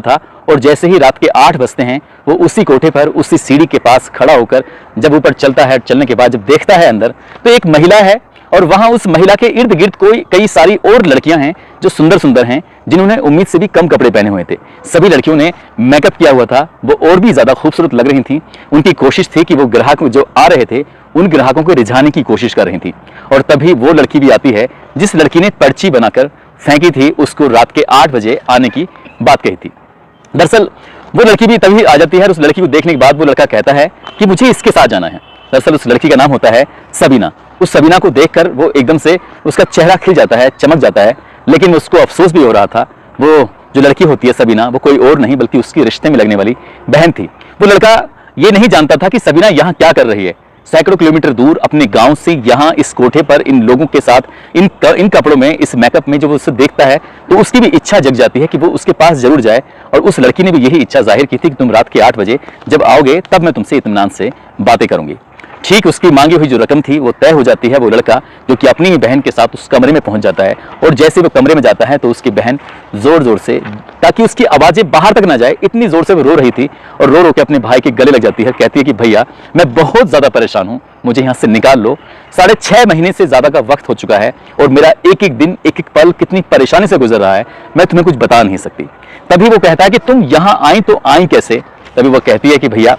था और जैसे ही रात के 8 बजते हैं वो उसी कोठे पर उसी सीढ़ी के पास खड़ा होकर जब ऊपर चलता है, चलने के बाद जब देखता है अंदर तो एक महिला है और वहां उस महिला के इर्द गिर्द कई सारी और लड़कियां हैं जो सुंदर सुंदर हैं, जिन्होंने उम्मीद से भी कम कपड़े पहने हुए थे। सभी लड़कियों ने मेकअप किया हुआ था, वो और भी ज्यादा खूबसूरत लग रही थी। उनकी कोशिश थी कि वो ग्राहक जो आ रहे थे उन ग्राहकों को रिझाने की कोशिश कर रही थी। और तभी वो लड़की भी आती है जिस लड़की ने पर्ची बनाकर फेंकी थी, उसको रात के 8 बजे आने की बात कही थी। दरअसल वो लड़की भी तभी आ जाती है और उस लड़की को देखने के बाद वो लड़का कहता है कि मुझे इसके साथ जाना है। दरअसल उस लड़की का नाम होता है सबीना। उस सबीना को देखकर वो एकदम से उसका चेहरा खिल जाता है, चमक जाता है, लेकिन उसको अफसोस भी हो रहा था। वो जो लड़की होती है सबीना, वो कोई और नहीं बल्कि उसकी रिश्ते में लगने वाली बहन थी। वो लड़का ये नहीं जानता था कि सबीना यहाँ क्या कर रही है। सैकड़ों किलोमीटर दूर अपने गांव से यहाँ इस कोठे पर इन लोगों के साथ इन कपड़ों में, इस मेकअप में जब वो उसे देखता है तो उसकी भी इच्छा जग जाती है कि वो उसके पास जरूर जाए। और उस लड़की ने भी यही इच्छा जाहिर की थी कि तुम रात के 8 बजे जब आओगे तब मैं तुमसे इत्मीनान से बातें करूंगी। ठीक उसकी मांगी हुई जो रकम थी वो तय हो जाती है। वो लड़का जो कि अपनी ही बहन के साथ उस कमरे में पहुंच जाता है और जैसे वो कमरे में जाता है तो उसकी बहन जोर जोर से, ताकि उसकी आवाजें बाहर तक ना जाए, इतनी जोर से वो रो रही थी और रो रो के अपने भाई के गले लग जाती है। कहती है कि भैया मैं बहुत ज्यादा परेशान हूं, मुझे यहाँ से निकाल लो। 6.5 महीने से ज्यादा का वक्त हो चुका है और मेरा एक एक दिन, एक एक पल कितनी परेशानी से गुजर रहा है, मैं तुम्हें कुछ बता नहीं सकती। तभी वो कहता है कि तुम यहाँ आई तो आई कैसे? तभी वो कहती है कि भैया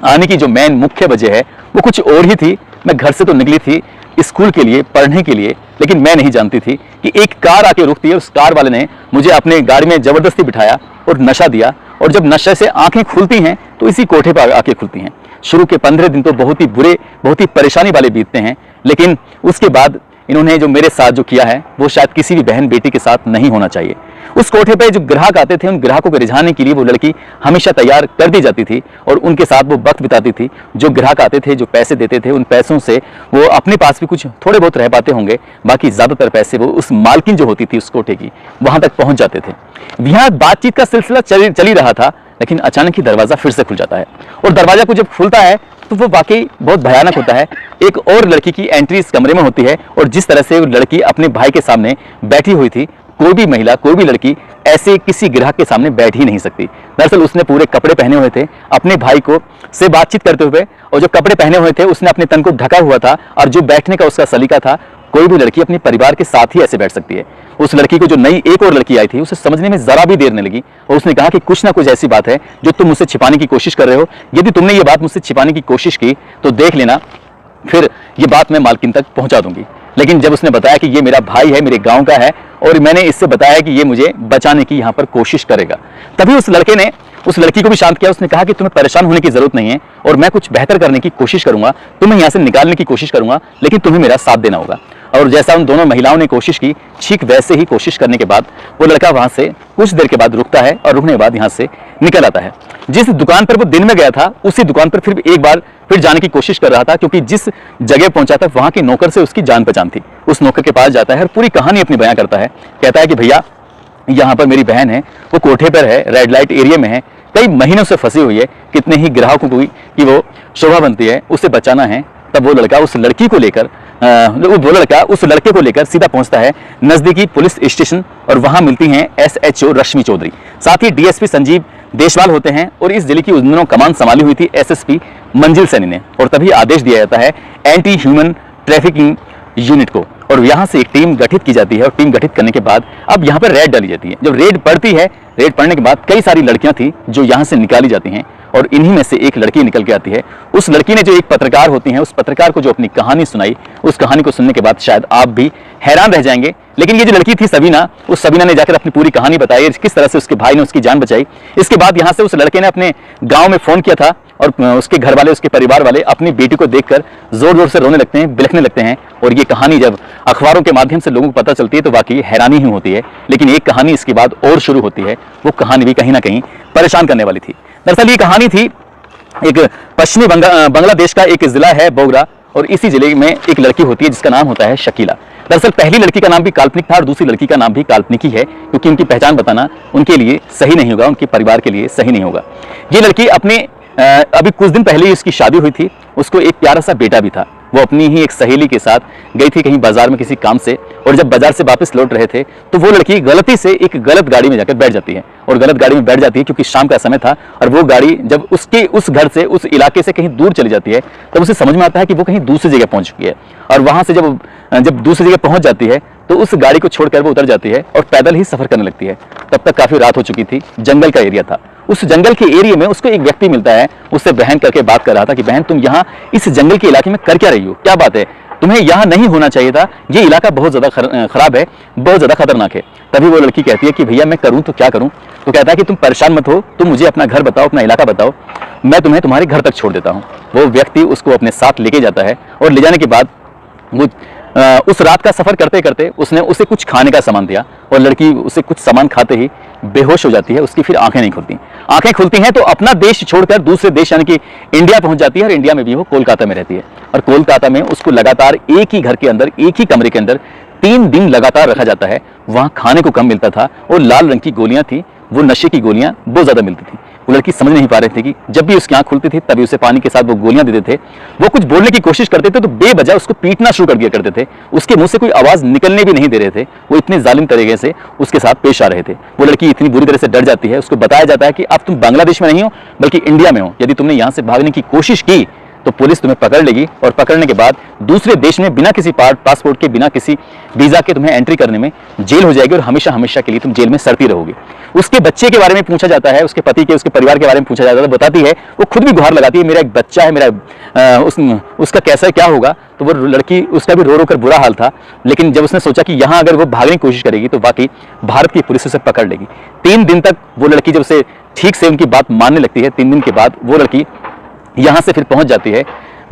आने की जो मेन मुख्य वजह है वो कुछ और ही थी। मैं घर से तो निकली थी स्कूल के लिए, पढ़ने के लिए, लेकिन मैं नहीं जानती थी कि एक कार आके रुकती है। उस कार वाले ने मुझे अपने गाड़ी में जबरदस्ती बिठाया और नशा दिया, और जब नशे से आंखें खुलती हैं तो इसी कोठे पर आके खुलती हैं। शुरू के 15 दिन तो बहुत ही बुरे, बहुत ही परेशानी वाले बीतते हैं, लेकिन उसके बाद इन्होंने जो मेरे साथ जो किया है वो शायद किसी भी बहन बेटी के साथ नहीं होना चाहिए। उस कोठे पे जो ग्राहक आते थे उन ग्राहकों को रिझाने के लिए वो लड़की हमेशा तैयार कर दी जाती थी और उनके साथ वो वक्त बिताती थी। जो ग्राहक आते थे, जो पैसे देते थे, उन पैसों से वो अपने पास भी कुछ थोड़े बहुत रह पाते होंगे, बाकी ज्यादातर पैसे वो उस मालकिन जो होती थी उस कोठे की, वहां तक पहुंच जाते थे। यहाँ बातचीत का सिलसिला चल ही रहा था, लेकिन अचानक ही दरवाजा फिर से खुल जाता है और दरवाजा को जब खुलता है तो वो वाकई बहुत भयानक होता है। एक और लड़की की एंट्री इस कमरे में होती है और जिस तरह से वो लड़की अपने भाई के सामने बैठी हुई थी, कोई भी महिला, कोई भी लड़की ऐसे किसी ग्राहक के सामने बैठ ही नहीं सकती। दरअसल उसने पूरे कपड़े पहने हुए थे अपने भाई को से बातचीत करते हुए, और जो कपड़े पहने हुए थे उसने अपने तन को ढका हुआ था, और जो बैठने का उसका सलीका था, कोई भी लड़की अपने परिवार के साथ ही ऐसे बैठ सकती है। उस लड़की को जो नई एक और लड़की आई थी उसे समझने में जरा भी देर नहीं लगी और उसने कहा कि कुछ ना कुछ ऐसी बात है जो तुम मुझसे छिपाने की कोशिश कर रहे हो। यदि तुमने ये बात मुझसे छिपाने की कोशिश की तो देख लेना, फिर ये बात मैं मालकिन तक पहुंचा दूंगी। लेकिन जब उसने बताया कि ये मेरा भाई है, मेरे गांव का है, और मैंने इससे बताया कि ये मुझे बचाने की यहाँ पर कोशिश करेगा, तभी उस लड़के ने उस लड़की को भी शांत किया। उसने कहा कि तुम्हें परेशान होने की जरूरत नहीं है और मैं कुछ बेहतर करने की कोशिश करूंगा, तुम्हें यहाँ से निकालने की कोशिश करूंगा, लेकिन तुम्हें मेरा साथ देना होगा। और जैसा उन दोनों महिलाओं ने कोशिश की, ठीक वैसे ही कोशिश करने के बाद वो लड़का वहां से कुछ देर के बाद रुकता है और रुकने के बाद यहाँ से निकल आता है। जिस दुकान पर वो दिन में गया था उसी दुकान पर फिर एक बार फिर जाने की कोशिश कर रहा था, क्योंकि जिस जगह पहुंचा था वहां के नौकर से उसकी जान पहचान थी। उस नौकर के पास जाता है और पूरी कहानी अपनी बयां करता है। कहता है कि भैया यहाँ पर मेरी बहन है, वो कोठे पर है, रेड लाइट एरिया में है, कई महीनों से फंसी हुई है, कितने ही ग्राहकों को की वो शोभा बनती है, उसे बचाना है। तब वो लड़का उस लड़की को लेकर उस लड़के को लेकर सीधा पहुंचता है नजदीकी पुलिस स्टेशन और वहां मिलती हैं SHO रश्मि चौधरी, साथ ही DSP संजीव देशवाल होते हैं, और इस जिले की उन दिनों कमान संभाली हुई थी SSP मंजिल सैनी ने। और तभी आदेश दिया जाता है एंटी ह्यूमन ट्रैफिकिंग यूनिट को, और यहाँ से एक टीम गठित की जाती है। और टीम गठित करने के बाद अब यहाँ पर रेड डाली जाती है। जब रेड पड़ती है, रेड पड़ने के बाद कई सारी लड़कियां थी जो यहाँ से निकाली जाती हैं, और इन्हीं में से एक लड़की निकल के आती है। उस लड़की ने जो एक पत्रकार होती हैं, उस पत्रकार को जो अपनी कहानी सुनाई, उस कहानी को सुनने के बाद शायद आप भी हैरान रह जाएंगे। लेकिन ये जो लड़की थी सबीना, उस सबीना ने जाकर अपनी पूरी कहानी बताई, किस तरह से उसके भाई ने उसकी जान बचाई। इसके बाद यहाँ से उस लड़के ने अपने गाँव में फोन किया था और उसके घर वाले, उसके परिवार वाले अपनी बेटी को देखकर जोर जोर से रोने लगते हैं, बिलखने लगते हैं। और ये कहानी जब अखबारों के माध्यम से लोगों को पता चलती है तो वाकई हैरानी ही होती है। लेकिन एक कहानी इसके बाद और शुरू होती है, वो कहानी भी कहीं ना कहीं परेशान करने वाली थी। दरअसल ये कहानी थी एक पश्चिमी बांग्लादेश का एक जिला है बोगरा, और इसी जिले में एक लड़की होती है जिसका नाम होता है शकीला। दरअसल पहली लड़की का नाम भी काल्पनिक था और दूसरी लड़की का नाम भी काल्पनिक ही है, क्योंकि उनकी पहचान बताना उनके लिए सही नहीं होगा, उनके परिवार के लिए सही नहीं होगा। ये लड़की अपने अभी कुछ दिन पहले ही उसकी शादी हुई थी, उसको एक प्यारा सा बेटा भी था। वो अपनी ही एक सहेली के साथ गई थी कहीं बाजार में किसी काम से, और जब बाजार से वापस लौट रहे थे तो वो लड़की गलती से एक गलत गाड़ी में जाकर बैठ जाती है, और गलत गाड़ी में बैठ जाती है क्योंकि शाम का समय था, और वो गाड़ी जब उसके उस घर से उस इलाके से कहीं दूर चली जाती है तब उसे समझ में आता है कि वो कहीं दूसरी जगह पहुंच चुकी है। और वहां से जब दूसरी जगह पहुंच जाती है तो उस गाड़ी को छोड़कर वो उतर जाती है और पैदल ही सफर करने लगती है। तब तक काफी रात हो चुकी थी, जंगल का एरिया था। उस जंगल के एरिया में उसको एक व्यक्ति मिलता है, उससे बहन करके बात कर रहा था कि बहन तुम यहाँ इस जंगल के इलाके में कर क्या रही हो, क्या बात है, तुम्हें यहाँ नहीं होना चाहिए था, ये इलाका बहुत ज्यादा खराब है, बहुत ज्यादा खतरनाक है। तभी वो लड़की कहती है कि भैया मैं करूँ तो क्या करूँ। तो कहता है कि तुम परेशान मत हो, तुम मुझे अपना घर बताओ, अपना इलाका बताओ, मैं तुम्हें तुम्हारे घर तक छोड़ देता हूँ। वो व्यक्ति उसको अपने साथ लेके जाता है, और ले जाने के बाद वो उस रात का सफर करते करते उसने उसे कुछ खाने का सामान दिया, और लड़की उसे कुछ सामान खाते ही बेहोश हो जाती है। उसकी फिर आंखें नहीं खुलती, आंखें खुलती हैं तो अपना देश छोड़कर दूसरे देश यानी कि इंडिया पहुंच जाती है, और इंडिया में भी वो कोलकाता में रहती है। और कोलकाता में उसको लगातार एक ही घर के अंदर, एक ही कमरे के अंदर 3 दिन लगातार रखा जाता है। वहां खाने को कम मिलता था, और लाल रंग की गोलियां थी, वो नशे की गोलियां बहुत ज्यादा मिलती थी। वो लड़की समझ नहीं पा रही थी कि जब भी उसकी आंख खुलती थी तभी उसे पानी के साथ वो गोलियां देते थे। वो कुछ बोलने की कोशिश करते थे तो बेवजह उसको पीटना शुरू कर दिया करते थे, उसके मुंह से कोई आवाज निकलने भी नहीं दे रहे थे। वो इतने जालिम तरीके से उसके साथ पेश आ रहे थे। वो लड़की इतनी बुरी तरह से डर जाती है। उसको बताया जाता है कि अब तुम बांग्लादेश में नहीं हो बल्कि इंडिया में हो, यदि तुमने यहां से भागने की कोशिश की तो पुलिस तुम्हें पकड़ लेगी, और पकड़ने के बाद दूसरे देश में बिना किसी पासपोर्ट के, बिना किसी वीजा के तुम्हें एंट्री करने में जेल हो जाएगी, और हमेशा हमेशा के लिए तुम जेल में सड़ती रहोगी। उसके बच्चे के बारे में पूछा जाता है, उसके पति के, उसके परिवार के बारे में पूछा जाता है। बताती है, वो खुद भी गुहार लगाती है, मेरा एक बच्चा है, उसका कैसा क्या होगा। तो वो लड़की, उसका भी रो रो कर बुरा हाल था, लेकिन जब उसने सोचा कि यहाँ अगर वो भागने की कोशिश करेगी तो वाकई भारत की पुलिस उसे पकड़ लेगी। 3 दिन तक वो लड़की जब उसे ठीक से उनकी बात मानने लगती है, 3 दिन के बाद वो लड़की यहां से फिर पहुंच जाती है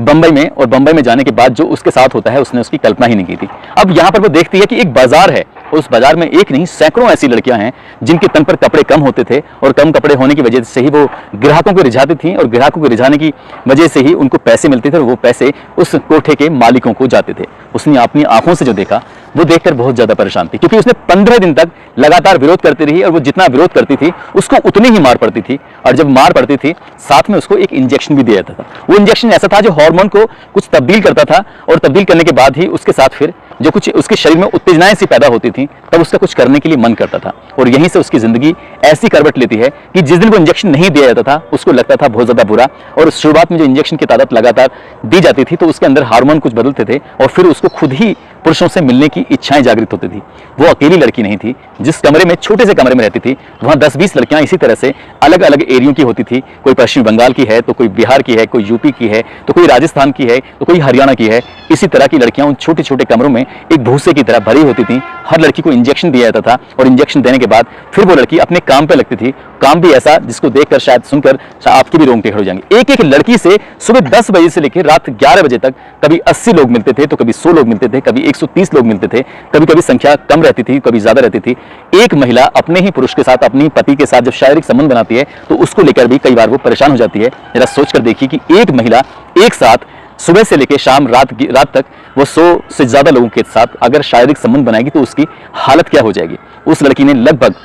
बंबई में, और बंबई में जाने के बाद जो उसके साथ होता है उसने उसकी कल्पना ही नहीं की थी। अब यहां पर वो देखती है कि एक बाजार है, उस बाजार में एक नहीं सैकड़ों ऐसी लड़कियां हैं जिनके तन पर कपड़े कम होते थे, और कम कपड़े होने की वजह से ही वो ग्राहकों को रिझाती थी, और ग्राहकों को रिझाने की वजह से ही उनको पैसे मिलते थे, और वो पैसे उस कोठे के मालिकों को जाते थे। उसने अपनी आंखों से जो देखा वो देखकर बहुत ज्यादा परेशान थी, क्योंकि उसने 15 दिन तक लगातार विरोध करती रही, और वो जितना विरोध करती थी उसको उतनी ही मार पड़ती थी। और जब मार पड़ती थी साथ में उसको एक इंजेक्शन भी दिया जाता था। वो इंजेक्शन ऐसा था जो हार्मोन को कुछ तब्दील करता था, और तब्दील करने के बाद ही उसके साथ फिर जो कुछ उसके शरीर में उत्तेजनाएं सी पैदा होती थी, तब उसका कुछ करने के लिए मन करता था। और यहीं से उसकी जिंदगी ऐसी करवट लेती है कि जिस दिन वो इंजेक्शन नहीं दिया जाता था उसको लगता था बहुत ज्यादा बुरा, और शुरुआत में जो इंजेक्शन की तादाद लगातार दी जाती थी तो उसके अंदर हार्मोन कुछ बदलते थे, और फिर उसको खुद ही पुरुषों से मिलने की इच्छाएं जागृत होती थी। वो अकेली लड़की नहीं थी, जिस कमरे में, छोटे से कमरे में रहती थी, वहां 10-20 लड़कियां इसी तरह से अलग अलग एरियो की होती थी। कोई पश्चिम बंगाल की है, तो कोई बिहार की है, कोई यूपी की है, तो कोई राजस्थान की है, तो कोई हरियाणा की है। इसी तरह की लड़कियां उन छोटे छोटे कमरों में एक भूसे की तरह भरी होती थी। हर लड़की को इंजेक्शन दिया जाता था, और इंजेक्शन देने के बाद फिर वो लड़की अपने काम पे लगती थी। काम भी ऐसा जिसको देखकर शायद सुनकर आपके भी रोंगटे खड़े हो जाएंगे। एक एक लड़की से सुबह 10 बजे से लेकर रात 11 बजे तक कभी 80 लोग मिलते थे, तो कभी 100 लोग मिलते थे, कभी 130 लोग मिलते थे, कभी कभी संख्या कम रहती थी, कभी ज्यादा रहती थी। एक महिला अपने ही पुरुष के साथ, अपने ही पति के साथ जब शारीरिक संबंध बनाती है तो उसको लेकर भी कई बार वो परेशान हो जाती है। जरा सोचकर देखिए कि एक महिला एक साथ सुबह से लेकर शाम रात तक वो 100 से ज्यादा लोगों के साथ अगर शारीरिक संबंध बनाएगी तो उसकी हालत क्या हो जाएगी। उस लड़की ने लगभग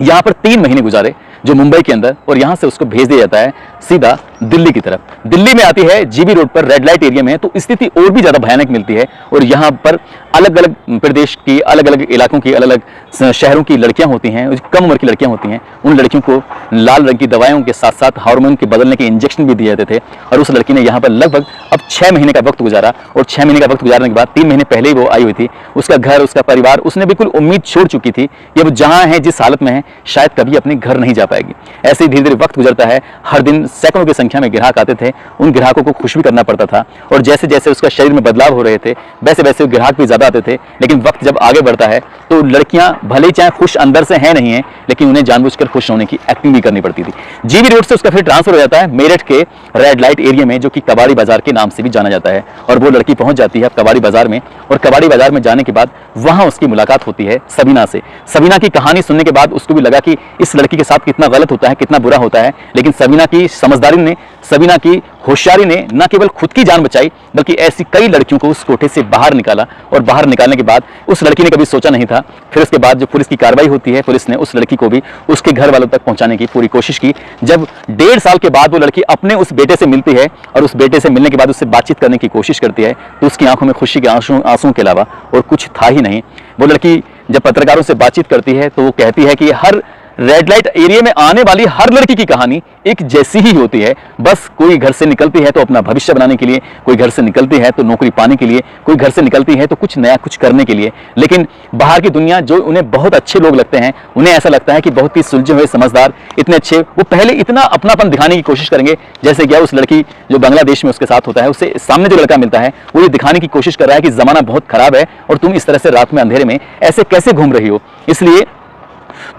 यहाँ पर 3 महीने गुजारे जो मुंबई के अंदर, और यहाँ से उसको भेज दिया जाता है सीधा दिल्ली की तरफ। दिल्ली में आती है जीबी रोड पर, रेड लाइट एरिया में, तो स्थिति और भी ज्यादा भयानक मिलती है। और यहाँ पर अलग अलग प्रदेश की, अलग अलग इलाकों की, अलग अलग शहरों की लड़कियां होती हैं, कम उम्र की लड़कियां होती हैं। उन लड़कियों को लाल रंग की दवाइयों के साथ साथ हार्मोन के बदलने के इंजेक्शन भी दिए जाते थे। और उस लड़की ने यहाँ पर लगभग अब 6 महीने का वक्त गुजारा, और 6 महीने का वक्त गुजारने के बाद 3 महीने पहले ही वो आई हुई थी। उसका घर, उसका परिवार, उसने बिल्कुल उम्मीद छोड़ चुकी थी कि अब जहां है, जिस हालत में है, शायद कभी अपने घर नहीं जा पाएगी। ऐसे ही धीरे धीरे वक्त गुजरता है। हर दिन सैकड़ों की संख्या में ग्राहक आते थे, उन ग्राहकों को खुश भी करना पड़ता था, और जैसे जैसे उसका शरीर में बदलाव हो रहे थे वैसे वैसे ग्राहक भी ज्यादा आते थे। लेकिन वक्त जब आगे बढ़ता है तो लड़कियां भले ही चाहे खुश अंदर से हैं नहीं है, लेकिन उन्हें जानबूझकर खुश होने की एक्टिंग भी करनी पड़ती थी। जीबी रोड से उसका फिर ट्रांसफर हो जाता है मेरठ के रेड लाइट एरिया में, जो कि कबाड़ी बाजार के नाम से भी जाना जाता है। और वो लड़की पहुंच जाती है कबाड़ी बाजार में, और कबाड़ी बाजार में जाने के बाद वहां उसकी मुलाकात होती है सबीना से। सबीना की कहानी सुनने के बाद उसको भी लगा कि इस लड़की के साथ कितना गलत होता है, कितना बुरा होता है। लेकिन सबीना की समझदारी ने, सबीना की होशियारी ने न केवल खुद की जान बचाई बल्कि ऐसी कई लड़कियों को उस कोठे से बाहर निकाला। और बाहर निकालने के बाद उस लड़की ने कभी सोचा नहीं था, फिर उसके बाद जो पुलिस की कार्रवाई होती है, पुलिस ने उस लड़की को भी उसके घर वालों तक पहुंचाने की पूरी कोशिश की। जब 1.5 साल के बाद वो लड़की अपने उस बेटे से मिलती है और उस बेटे से मिलने के बाद उससे बातचीत करने की कोशिश करती है तो उसकी आंखों में खुशी के आंसुओं के अलावा और कुछ था ही नहीं। वो लड़की जब पत्रकारों से बातचीत करती है तो वो कहती है कि हर रेड लाइट एरिया में आने वाली हर लड़की की कहानी एक जैसी ही होती है। बस कोई घर से निकलती है तो अपना भविष्य बनाने के लिए, कोई घर से निकलती है तो नौकरी पाने के लिए, कोई घर से निकलती है तो कुछ नया कुछ करने के लिए। लेकिन बाहर की दुनिया जो उन्हें बहुत अच्छे लोग लगते हैं, उन्हें ऐसा लगता है कि बहुत ही सुलझे हुए, समझदार, इतने अच्छे, वो पहले इतना अपनापन दिखाने की कोशिश करेंगे। जैसे क्या उस लड़की जो बांग्लादेश में उसके साथ होता है, उससे सामने जो लड़का मिलता है वो ये दिखाने की कोशिश कर रहा है कि जमाना बहुत खराब है और तुम इस तरह से रात में अंधेरे में ऐसे कैसे घूम रही हो, इसलिए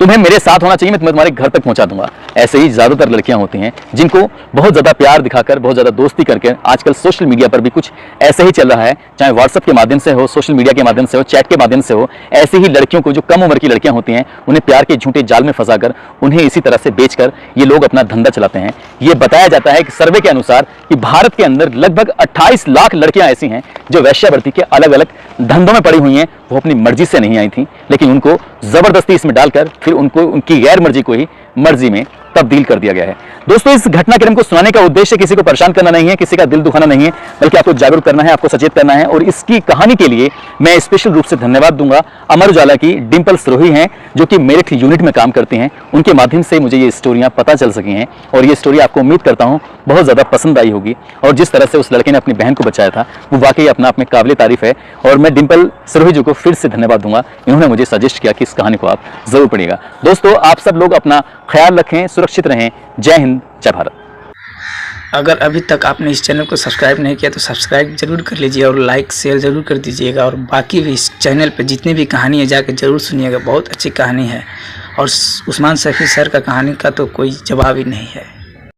तुम्हें मेरे साथ होना चाहिए, मैं तुम्हें तुम्हारे घर तक पहुंचा दूंगा। ऐसे ही ज्यादातर लड़कियां होती हैं जिनको बहुत ज्यादा प्यार दिखाकर, बहुत ज्यादा दोस्ती करके, आजकल सोशल मीडिया पर भी कुछ ऐसे ही चल रहा है, चाहे व्हाट्सएप के माध्यम से हो, सोशल मीडिया के माध्यम से हो, चैट के माध्यम से हो, ऐसे ही लड़कियों को जो कम उम्र की लड़कियां होती हैं उन्हें प्यार के झूठे जाल में फंसाकर उन्हें इसी तरह से बेचकर ये लोग अपना धंधा चलाते हैं। ये बताया जाता है कि सर्वे के अनुसार कि भारत के अंदर लगभग 28 लाख लड़कियां ऐसी हैं जो वेश्यावृत्ति के अलग अलग धंधों में पड़ी हुई हैं। वो अपनी मर्जी से नहीं आई थी, लेकिन उनको जबरदस्ती इसमें डालकर फिर उनको उनकी गैर मर्जी को ही मर्जी में तब्दील कर दिया गया है। दोस्तों, इस घटनाक्रम को सुनाने का उद्देश्य किसी को परेशान करना नहीं है, किसी का दिल दुखाना नहीं है, बल्कि आपको जागरूक करना है, आपको सचेत करना है। और इसकी कहानी के लिए मैं स्पेशल रूप से धन्यवाद दूंगा अमर उजाला की डिंपल सिरोही हैं, जो कि मेरठ यूनिट में काम करती हैं। उनके माध्यम से मुझे ये स्टोरियां पता चल सकी हैं और ये स्टोरी आपको उम्मीद करता हूं बहुत ज्यादा पसंद आई होगी। और जिस तरह से उस लड़के ने अपनी बहन को बचाया था वो वाकई अपना आप में काबिल तारीफ है। और मैं डिंपल सिरोही जी को फिर से धन्यवाद दूंगा, इन्होंने मुझे सजेस्ट किया कि इस कहानी को आप जरूर पढ़िएगा। दोस्तों, आप सब लोग अपना ख्याल रखें, सुरक्षित रहें। जय हिंद, जय भारत। अगर अभी तक आपने इस चैनल को सब्सक्राइब नहीं किया तो सब्सक्राइब जरूर कर लीजिए और लाइक शेयर जरूर कर दीजिएगा। और बाकी भी इस चैनल पे जितनी भी कहानी है जाकर जरूर सुनिएगा, बहुत अच्छी कहानी है। और उस्मान सैफी सर का कहानी का तो कोई जवाब ही नहीं है।